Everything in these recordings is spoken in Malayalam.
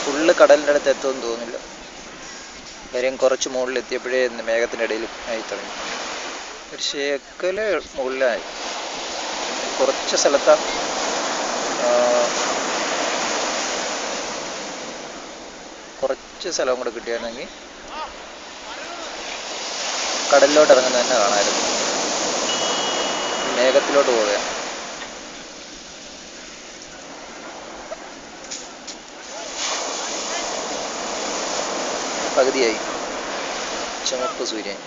ഫുള്ള് കടലിൻ്റെ അടുത്ത് എത്തുമെന്ന് തോന്നുന്നില്ല. കാര്യം കുറച്ച് മുകളിലെത്തിയപ്പോഴേ മേഘത്തിൻ്റെ ഇടയിൽ ആയി തുടങ്ങി. ഒരു ശേക്കല് മുകളിലായി. കുറച്ച് സ്ഥലത്താണ് കുറച്ച് സ്ഥലവും കൂടെ കിട്ടിയായിരുന്നെങ്കിൽ കടലിലോട്ട് ഇറങ്ങുന്നത് തന്നെ കാണാമായിരുന്നു. മേഘത്തിലോട്ട് പോവുകയാണ്. പകുതിയായി. ചുമപ്പ് സൂര്യൻ.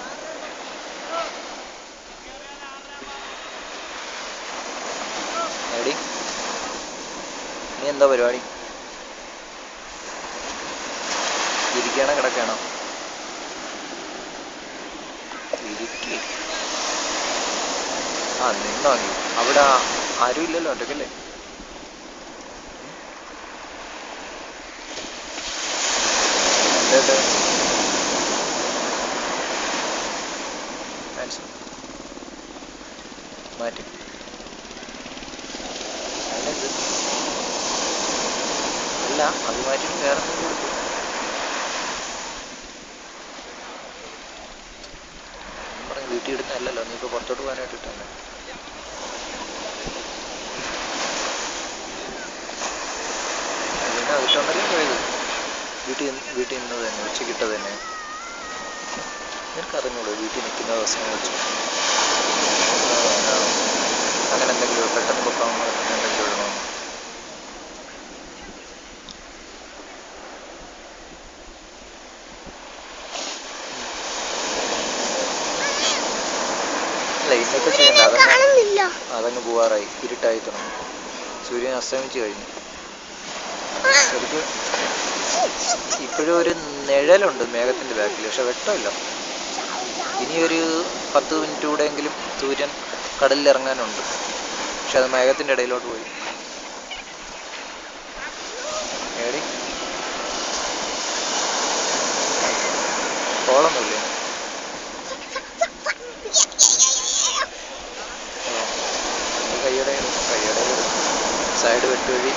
എടി ഇനി എന്താ പരിപാടി? ഇരിക്കണോ കിടക്കണോ? ഇരിക്കി. നിന്നോ നീ? അവിടെ ആരും ഇല്ലല്ലോ, ഒറ്റയ്ക്കല്ലേ? എന്താ മാറ്റി അതിനെന്ത്? അല്ല, അത് മാറ്റിട്ട് വേറെ എന്തെങ്കിലും എടുക്കും. പറഞ്ഞു വീട്ടിൽ ഇടുന്നതല്ലല്ലോ, നീ ഇപ്പോൾ പുറത്തോട്ട് പോകാനായിട്ട് ഇട്ടല്ലേ? പിന്നെ അതിട്ടുണ്ടല്ലേ പോയത്. വീട്ടിൽ നിന്നത് തന്നെ, ഉച്ചക്കിട്ടത് തന്നെ. നിനക്കറിഞ്ഞൂടെ വീട്ടിൽ നിൽക്കുന്ന ദിവസം വെച്ചു അങ്ങനെ എന്തെങ്കിലും പെട്ടെന്ന് പൊക്കാവുന്ന എന്തെങ്കിലും ഇടണോ? അല്ല, ഇന്നൊക്കെ ചെയ്യണ്ട. അതങ്ങ് പോവാറായി, ഇരുട്ടായി തുടങ്ങി. സൂര്യൻ അസ്തമിച്ച് കഴിഞ്ഞു. ശരിക്കും ഇപ്പോഴും ഒരു നിഴലുണ്ട് മേഘത്തിൻ്റെ ബാക്കിൽ, പക്ഷെ വെട്ടമില്ല. ഇനിയൊരു 10 മിനിറ്റ് കൂടെയെങ്കിലും സൂര്യൻ കടലിൽ ഇറങ്ങാനുണ്ട്. പക്ഷെ അത് മേഘത്തിൻ്റെ ഇടയിലോട്ട് പോയി. ഏടി കോളൊന്നുമില്ലേ? കയ്യുടെ സൈഡ് വെട്ടുവഴി.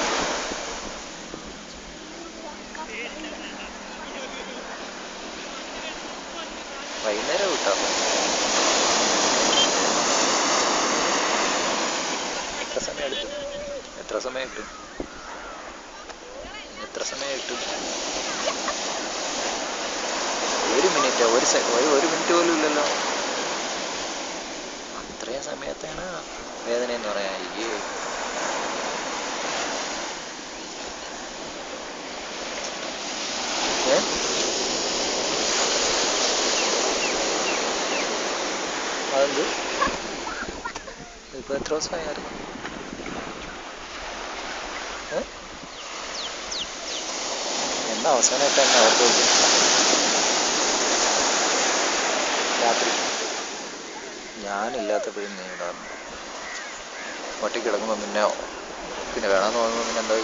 വൈകുന്നേരം വിട്ടാ എത്ര സമയം കിട്ടും? ഒരു മിനിറ്റ്, ഒരു മിനിറ്റ് പോലും ഇല്ലല്ലോ. അത്രയും സമയത്താണ് വേദന എന്ന് പറയാൻ. അതെന്ത്? ഇപ്പോൾ എത്ര ദിവസമായിരുന്നു? എന്നാ അവസാനമായിട്ട് തന്നെ ഓർത്തു? രാത്രി ഞാനില്ലാത്തപ്പോഴും നീ ഇടാറുണ്ട്. ഒറ്റയ്ക്ക് കിടക്കുമ്പോൾ പിന്നെ വേണമെന്ന് തോന്നുമ്പോൾ പിന്നെ എന്താ?